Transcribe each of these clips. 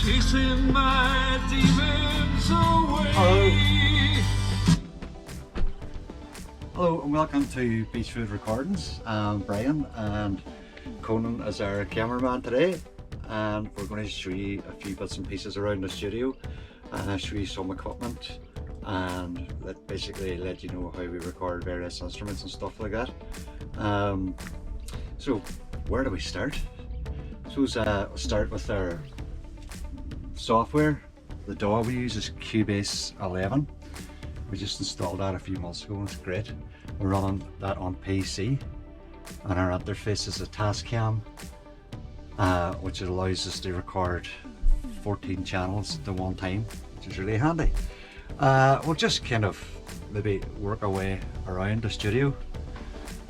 chasing my demons away. Hello and welcome to Beechwood Recordings. I'm Brian and Conan is our cameraman today, and we're going to show you a few bits and pieces around the studio and show you some equipment and basically let you know how we record various instruments and stuff like that. So where do we start? So we'll start with our software. The DAW we use is Cubase 11. We just installed that a few months ago and it's great. We're running that on PC and our interface is a Tascam, which allows us to record 14 channels at one time, which is really handy. We'll just kind of maybe work our way around the studio,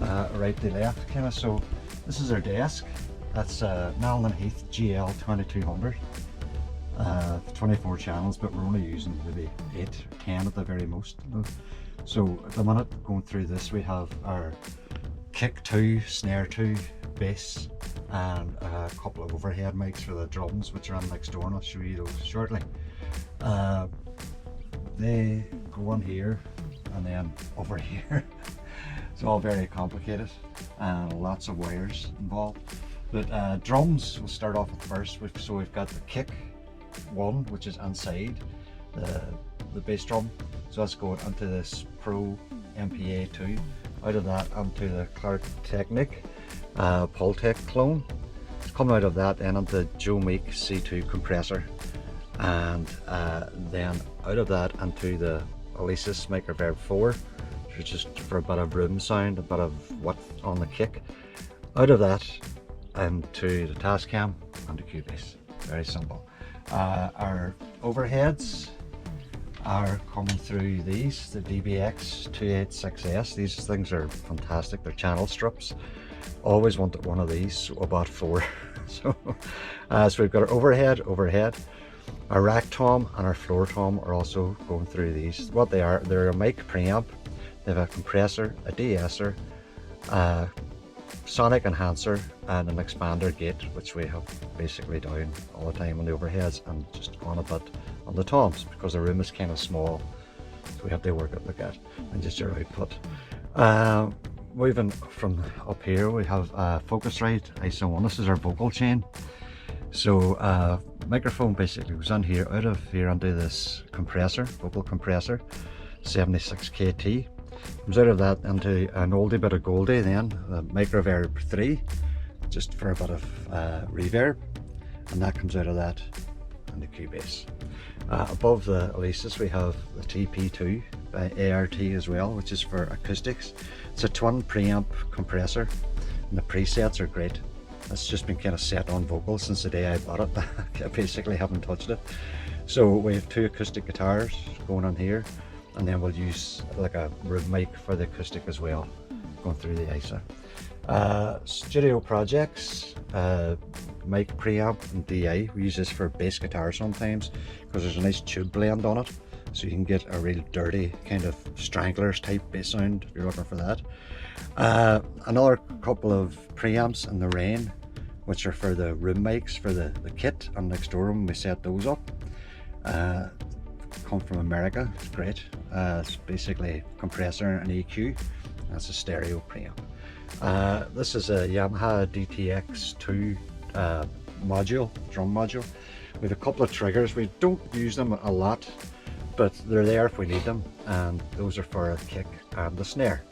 right to left kind of. So this is our desk. That's Malin Heath GL 2200. 24 channels, but we're only using maybe 8 or 10 at the very most. So at the minute, going through this, we have our kick 2, snare 2, bass, and a couple of overhead mics for the drums, which are on next door, and I'll show you those shortly. They go on here and then over here. It's all very complicated and lots of wires involved. But drums, we'll start off with first. So we've got the kick 1, which is inside the bass drum, so that's going into this Pro MPA 2. Out of that onto the Clark Technic Pultec clone. It's coming out of that then onto Joe Meek C2 compressor, and then out of that into the Alesis Microverb 4, which is just for a bit of room sound, a bit of width on the kick. Out of that into the Tascam and the Cubase. Very simple. Our overheads are coming through these, the DBX 286S. These things are fantastic. They're channel strips. Always wanted one of these, so I bought 4. So we've got our overhead. Our rack tom and our floor tom are also going through these. What they are, they're a mic preamp. They have a compressor, a de-esser, sonic enhancer, and an expander gate, which we have basically down all the time on the overheads and just on a bit on the toms because the room is kind of small, so we have to work it like that and just your output. Moving from up here, we have Focusrite ISO 1. This is our vocal chain. So microphone basically goes in here, out of here onto this compressor, vocal compressor, 76 KT. Comes out of that into an oldie bit of goldie then, the Microverb 3, just for a bit of reverb, and that comes out of that and the Cubase. Above the Alesis we have the TP2 by ART as well, which is for acoustics. It's a twin preamp compressor and the presets are great. It's just been kind of set on vocals since the day I bought it. I basically haven't touched it. So we have 2 acoustic guitars going on here, and then we'll use like a room mic for the acoustic as well, going through the ISA. Studio projects, mic preamp and DI. We use this for bass guitar sometimes because there's a nice tube blend on it, so you can get a real dirty kind of Stranglers type bass sound if you're looking for that. Another couple of preamps in the Rain, which are for the room mics for the kit and next door room. We set those up. Come from America, it's great. It's basically a compressor and EQ. That's a stereo preamp. This is a Yamaha DTX2 module, drum module. We have a couple of triggers. We don't use them a lot, but they're there if we need them, and those are for a kick and the snare.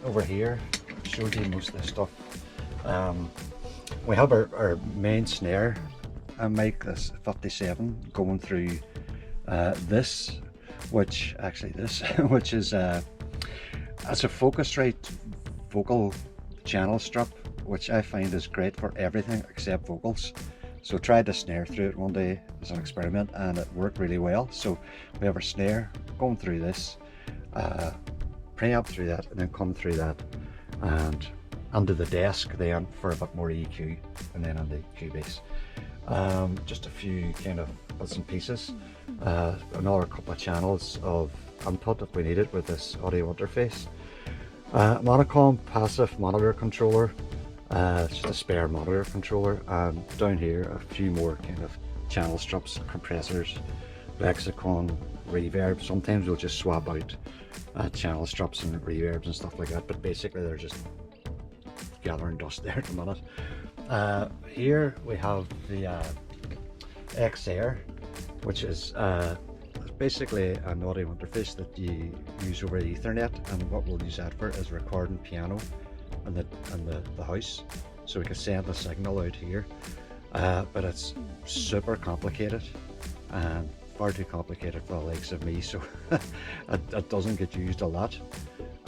Over here, I showed you most of this stuff. We have our main snare mic, this 57, going through this, which is it's a Focusrite vocal channel strip, which I find is great for everything except vocals. So tried the snare through it one day as an experiment and it worked really well. So we have our snare going through this, preamp through that, and then come through that and under the desk then for a bit more EQ, and then on the Cubase. Just a few kind of bits and pieces. Another couple of channels of input if we need it with this audio interface. Monocom passive monitor controller, It's just a spare monitor controller, and down here a few more kind of channel strips, compressors, lexicon, reverb. Sometimes we'll just swap out channel strips and reverbs and stuff like that, but basically they're just gathering dust there at the minute. Here we have the XR, which is basically an audio interface that you use over Ethernet, and what we'll use that for is recording piano in the house, so we can send the signal out here. But it's super complicated and far too complicated for the likes of me, so it doesn't get used a lot.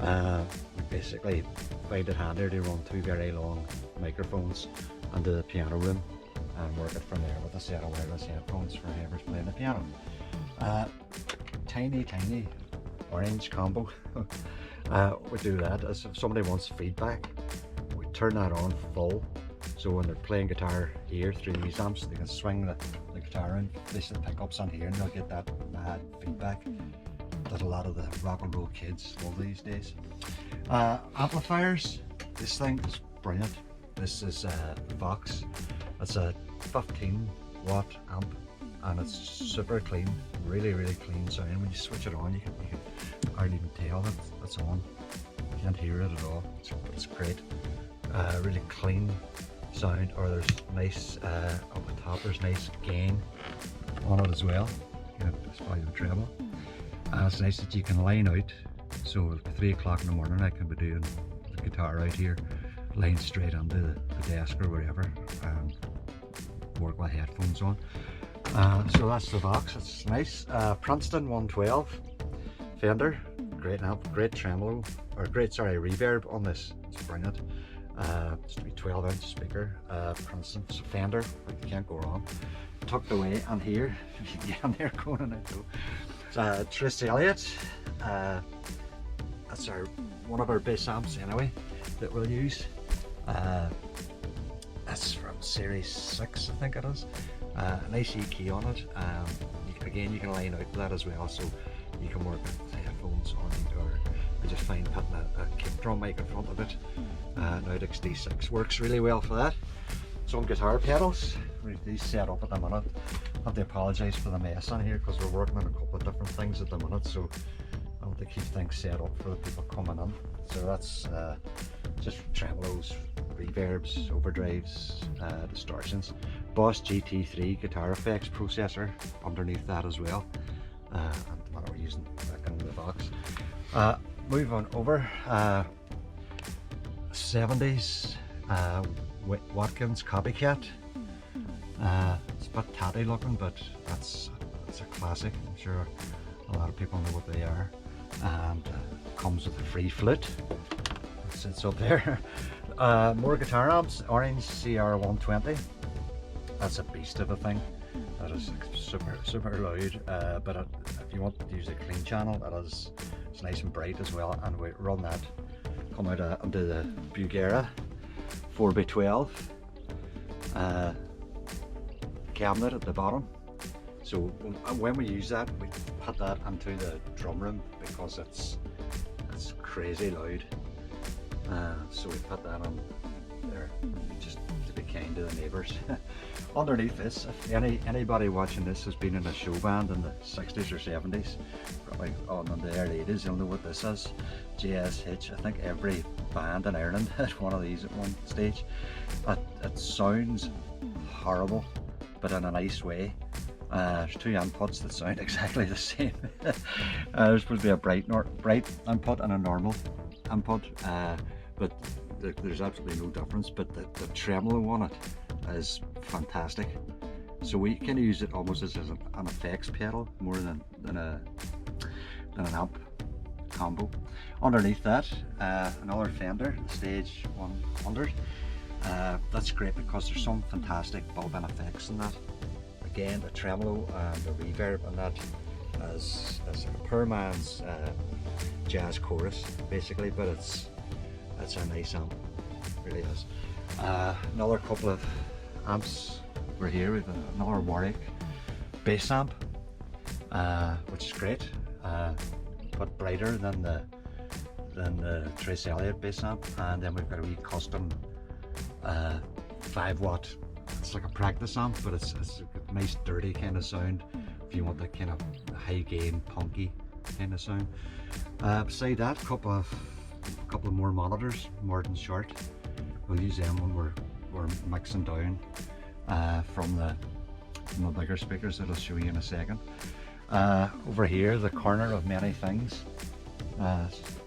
We basically find it handy to run two very long microphones into the piano room and work it from there with a set of wireless headphones for whoever's playing the piano. Tiny orange combo. We do that as if somebody wants feedback, we turn that on full, so when they're playing guitar here through these amps, they can swing the guitar in, place the pickups on here, and they'll get that mad feedback that a lot of the rock and roll kids love these days. Amplifiers, this thing is brilliant. This is Vox. It's a 15-watt amp, and it's super clean, really clean sound. When you switch it on, you can hardly even tell that it's on. You can't hear it at all. It's great. Really clean sound. Or there's nice up the top. There's nice gain on it as well. It's probably the treble. It's nice that you can line out. So at 3 o'clock in the morning, I can be doing the guitar out here, line straight onto the desk or wherever, and work with headphones on. So that's the Vox. It's nice. Princeton 112 Fender, great amp, great tremolo, or great reverb on this. It's brilliant. It's a 12-inch speaker. Princeton Fender, you can't go wrong. Tucked away, and here, yeah, I'm there going on it. It's Trace Elliott. That's one of our bass amps anyway that we'll use. That's from Series 6, I think it is. Nice EQ on it. Again, you can line out that as well, so you can work with headphones on it, or I just find putting a kick drum mic in front of it. Naudix D6 works really well for that. Some guitar pedals, these set up at the minute. I have to apologise for the mess on here because we're working on a couple of different things at the minute, so I want to keep things set up for the people coming in. So that's just tremolos, reverbs, overdrives, distortions. Boss GT3 guitar effects processor underneath that as well. And what we're using back in the Vox. Move on over. 70s Watkins Copycat. It's a bit tatty looking, but it's a classic. I'm sure a lot of people know what they are. And comes with a free flute. It sits up there. More guitar amps. Orange CR120. That's a beast of a thing. That is super loud. But if you want to use a clean channel, it's nice and bright as well. And we run that, come out into the Bugera 4x12 cabinet at the bottom. So when we use that, we put that into the drum room because it's crazy loud. So we put that on there just to be kind to the neighbours. Underneath this, if anybody watching this has been in a show band in the 60s or 70s, probably on in the early 80s, you'll know what this is. JSH. I think every band in Ireland had one of these at one stage. It sounds horrible, but in a nice way. There's two inputs that sound exactly the same. There's supposed to be a bright input and a normal input, but there's absolutely no difference. But the tremolo on it is fantastic. So we can use it almost as an effects pedal more than an amp combo. Underneath that, another Fender Stage 100. That's great because there's some fantastic built-in effects in that. Again, the tremolo and the reverb and that is a poor man's jazz chorus basically, but it's a nice amp, it really is. Another couple of amps over here. We've another Warwick bass amp, which is great, but brighter than the Trace Elliott bass amp. And then we've got a wee custom 5 watt. It's like a practice amp, but it's a nice dirty kind of sound if you want that kind of high gain, punky kind of sound. Beside that, couple of more monitors, Martin Short. We'll use them when we're mixing down from the bigger speakers that I'll show you in a second. Over here, the corner of many things,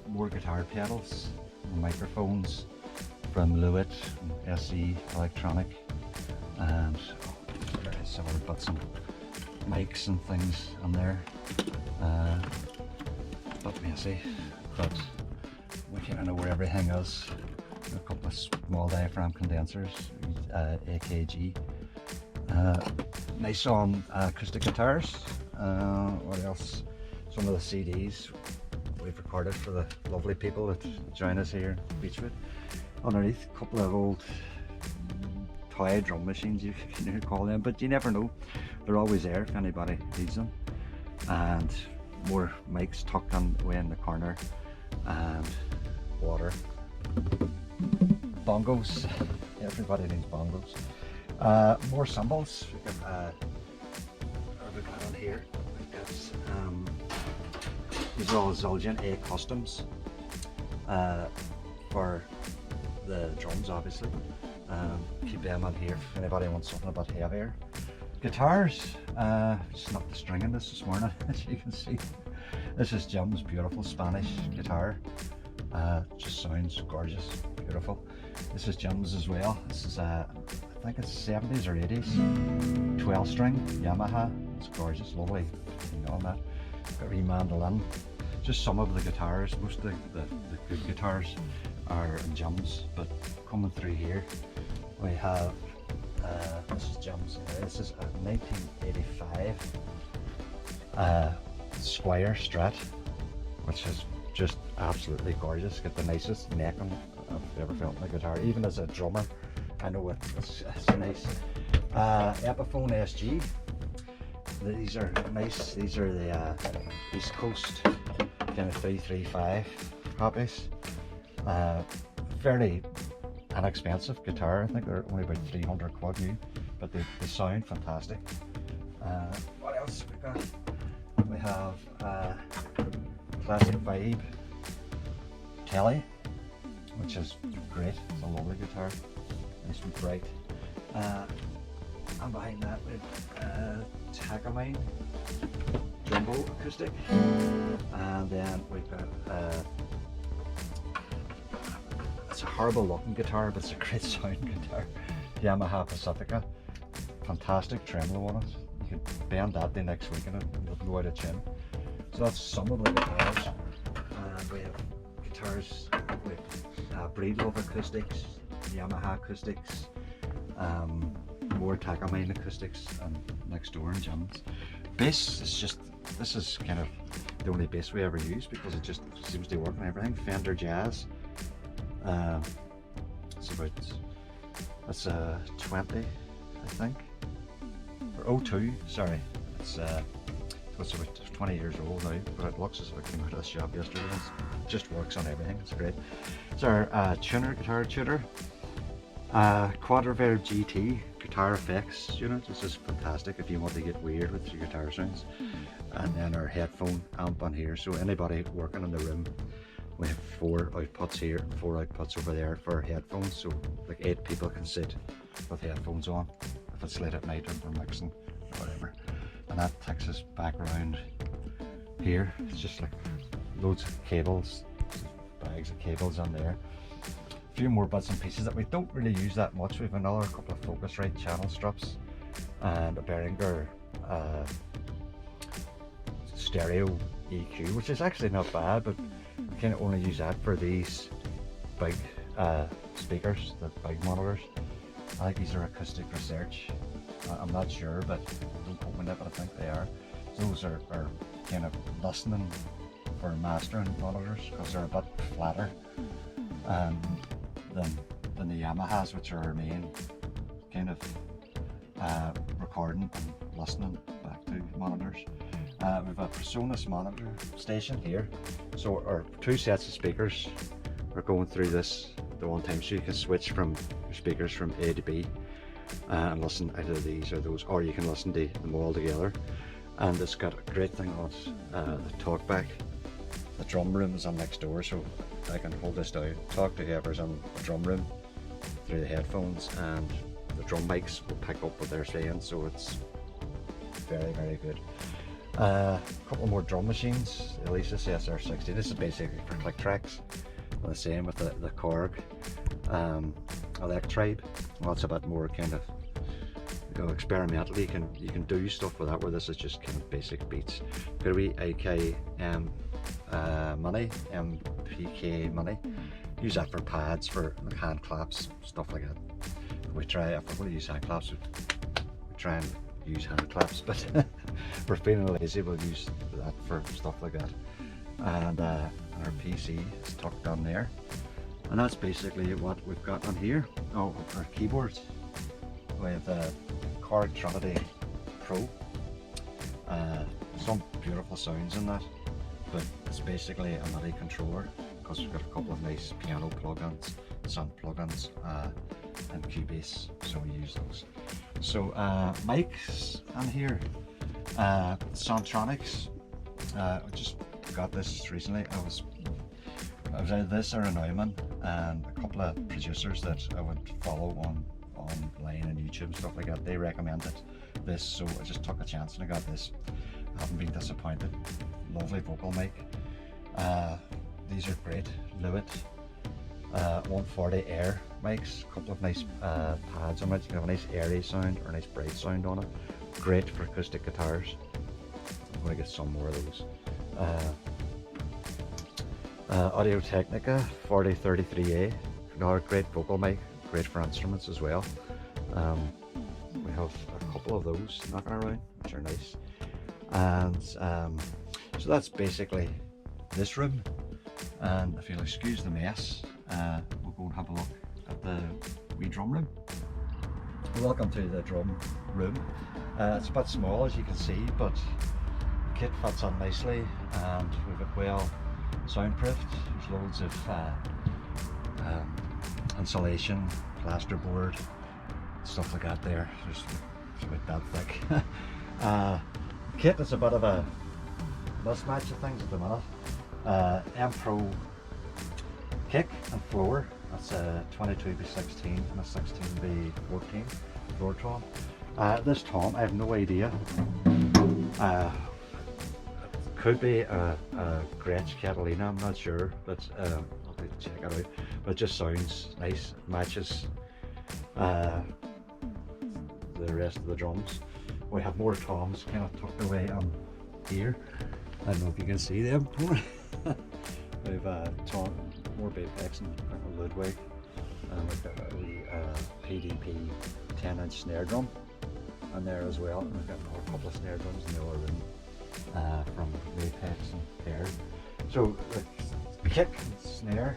more guitar pedals, microphones from Lewitt and SE Electronic, and various other bits and mics and things on there. Bit messy, but we kind of know where everything is. A couple of small diaphragm condensers, AKG. Nice on acoustic guitars. What else? Some of the CDs we've recorded for the lovely people that join us here in Beechwood. Underneath, a couple of old toy drum machines, you can call them, but you never know. They're always there if anybody needs them. And more mics tucked away in the corner, and water. Bongos. Everybody needs bongos. More cymbals. We've got on here. We've got these are all Zildjian A customs for the drums, obviously. Keep them on here if anybody wants something a bit heavier. Guitars. Just knocked the string in this morning, as you can see. This is Jim's beautiful Spanish guitar. Just sounds gorgeous, beautiful. This is Jim's as well. This is I think it's 70s or 80s 12 string Yamaha. It's gorgeous, lovely. You know that. Got a wee mandolin. Just some of the guitars. Most of the good guitars are Jim's, but coming through here we have this is Jim's. This is a 1985 Squire Strat, which is just absolutely gorgeous. Got the nicest neck I've ever felt in a guitar. Even as a drummer, I know it's nice. Epiphone SG. These are nice. These are the East Coast kind of 335 copies. Fairly inexpensive guitar. I think they're only about 300 quid new, but they sound fantastic. What else we got? We have Classic Vibe Telly, which is great. It's a lovely guitar, nice and bright. And behind that we have Takamine Jumbo Acoustic, and then we've got it's a horrible looking guitar, but it's a great sound guitar. Yamaha Pacifica, fantastic tremolo on it. You could bend that the next week and it will blow out a chin. So that's some of the guitars. We have guitars with Breedlove acoustics, Yamaha acoustics, more Takamine acoustics, and next door in Jim's. Bass is just, this is kind of the only bass we ever use because it just seems to work on everything. Fender Jazz. It's 20, I think, or 02, sorry. It's about 20 years old now, but it looks as if it came out of the shop yesterday. It just works on everything, it's great. It's our tuner, guitar tuner, Quadriverb GT guitar effects unit. This is fantastic if you want to get weird with your guitar sounds. And then our headphone amp on here, so anybody working in the room, we have 4 outputs here and 4 outputs over there for headphones, so like 8 people can sit with headphones on if it's late at night or we're mixing or whatever. And that takes us back around here. It's just like loads of cables, bags of cables on there. A few more bits and pieces that we don't really use that much. We have another couple of Focusrite channel strips and a Behringer stereo EQ, which is actually not bad, but we kind of only use that for these big speakers, the big monitors. I think these are Acoustic Research. I'm not sure, but don't quote me on it, but I think they are. Those are kind of listening for mastering monitors because they're a bit flatter than the Yamahas, which are our main kind of recording and listening back to monitors. We've a PreSonus monitor station here, so our 2 sets of speakers are going through this the one time, so you can switch from your speakers from A to B and listen either these or those, or you can listen to them all together. And it's got a great thing on it, the talkback. The drum room is on next door, so I can hold this down, talk to whoever's in the drum room through the headphones, and the drum mics will pick up what they're saying, so it's very, very good. A couple more drum machines, the Alesis SR60. This is basically for click tracks. The same with the Korg Electribe. Well, it's a bit more kind of, you know, experimental. You can do stuff with that, where this is just kind of basic beats. Got a wee AK money, MPK money. Use that for pads, for like hand claps, stuff like that. We try, if we're going to use hand claps, we try and use hand claps, but if we're feeling lazy, we'll use that for stuff like that. And our PC is tucked down there, and that's basically what we've got on here. Oh, our keyboards. We have the Korg Trinity Pro. Some beautiful sounds in that, but it's basically a MIDI controller, because we've got a couple of nice piano plugins, synth plugins, and Cubase, so we use those. So mics on here, Sontronics. I just got this recently. I was either this or a Neumann, and a couple of producers that I would follow online and YouTube and stuff like that, they recommended this, so I just took a chance and I got this. I haven't been disappointed. Lovely vocal mic. These are great. Lewitt 140 Air mics. A couple of nice pads on it. You can have a nice airy sound or a nice bright sound on it. Great for acoustic guitars. I'm going to get some more of those. Audio Technica 4033A. Another great vocal mic. Great for instruments as well. We have a couple of those knocking around, which are nice. And so that's basically this room. And if you'll excuse the mess, we'll go and have a look at the wee drum room. Welcome to the drum room. It's a bit small, as you can see, but the kit fits on nicely, and we've it well soundproofed. There's loads of insulation, plasterboard, stuff like that there. There's about that thick. Kit is a bit of a mismatch of things at the minute. M Pro kick and floor. That's a 22x16 and a 16x14 floor tom. This tom, I have no idea. It could be a Gretsch Catalina, I'm not sure, but I'll have to check it out. But it just sounds nice, matches the rest of the drums. We have more toms kind of tucked away on here. I don't know if you can see them. We have tom, more Bapex and Ludwig, and we've got a wee PDP 10-inch snare drum in there as well. And we've got a couple of snare drums in the other room from Bapex and Pear. So the kick and snare,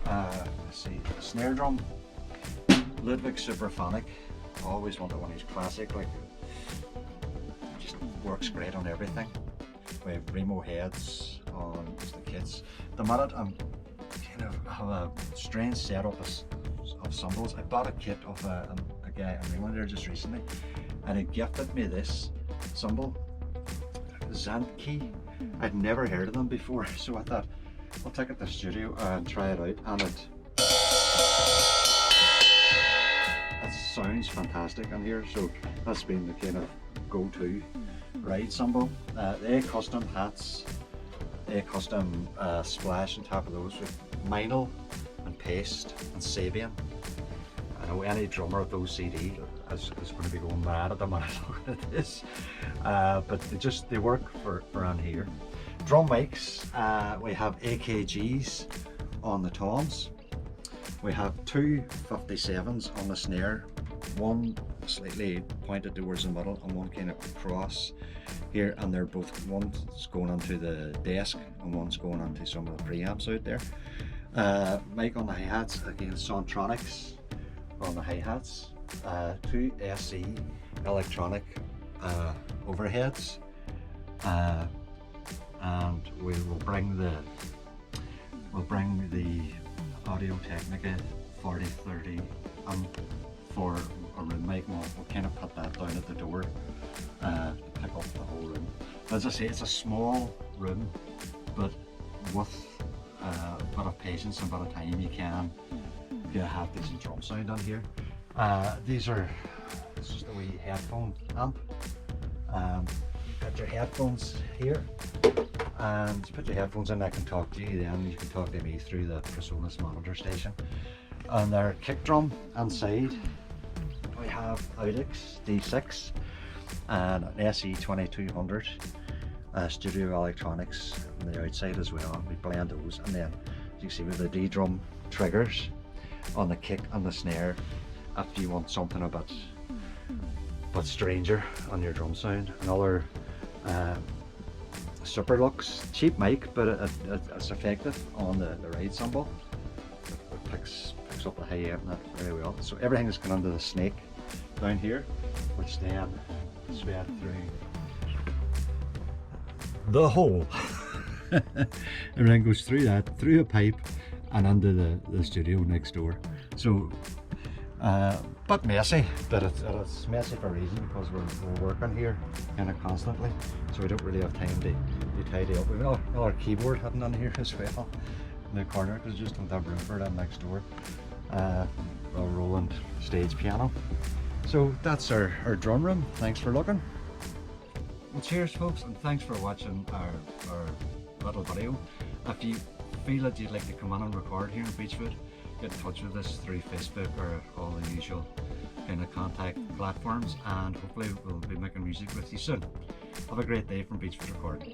let's see, snare drum, Ludwig Superphonic. Always wanted one of these classic, like, just works great on everything. We have Remo heads on the kits. The minute I'm kind of have a strange setup of cymbals. I bought a kit of a guy in England there just recently, and he gifted me this cymbal, Zantke. I'd never heard of them before, so I thought I'll take it to the studio and try it out, and it sounds fantastic on here. So that's been the kind of go-to ride cymbal. The custom hats, custom splash on top of those with vinyl and paste and Sabian. I know any drummer of those CD is going to be going mad at the minute looking at this, but they work for around here. Drum mics, we have AKGs on the toms. We have two 57s on the snare, one slightly pointed towards the middle and one kind of across here, and they're both, one's going onto the desk and one's going onto some of the preamps out there. Mic on the hi-hats, again Sontronics on the hi-hats, two SE electronic overheads, and we'll bring the Audio Technica 4030 for a room mic. We'll kind of put that down at the door to pick up the whole room. As I say, it's a small room, but with a bit of patience and a bit of time you can get a half decent drum sound on here. This is just a wee headphone amp. Got your headphones here, and you put your headphones in, I can talk to you, then you can talk to me through the PreSonus monitor station. And their kick drum inside, we have Audix D6 and an SE2200 studio electronics on the outside as well. We blend those, and then you can see with the D drum triggers on the kick and the snare if you want something a bit stranger on your drum sound. Another Super Lux cheap mic, but it's effective on the ride cymbal. It picks up the high end very well. So everything is going under the snake down here, which then sweat through the hole. Everything goes through that, through a pipe and under the studio next door. So but messy, but it's messy for a reason, because we're working here kind of constantly, so we don't really have time to tidy up. We've another keyboard hidden on here as well in the corner, because just don't have room for that next door. A Roland stage piano. So that's our drum room. Thanks for looking. Well, cheers folks, and thanks for watching our little video. If you feel that you'd like to come on and record here in Beechwood, get in touch with us through Facebook or all the usual kind of contact platforms, and hopefully we'll be making music with you soon. Have a great day from Beechwood Recording.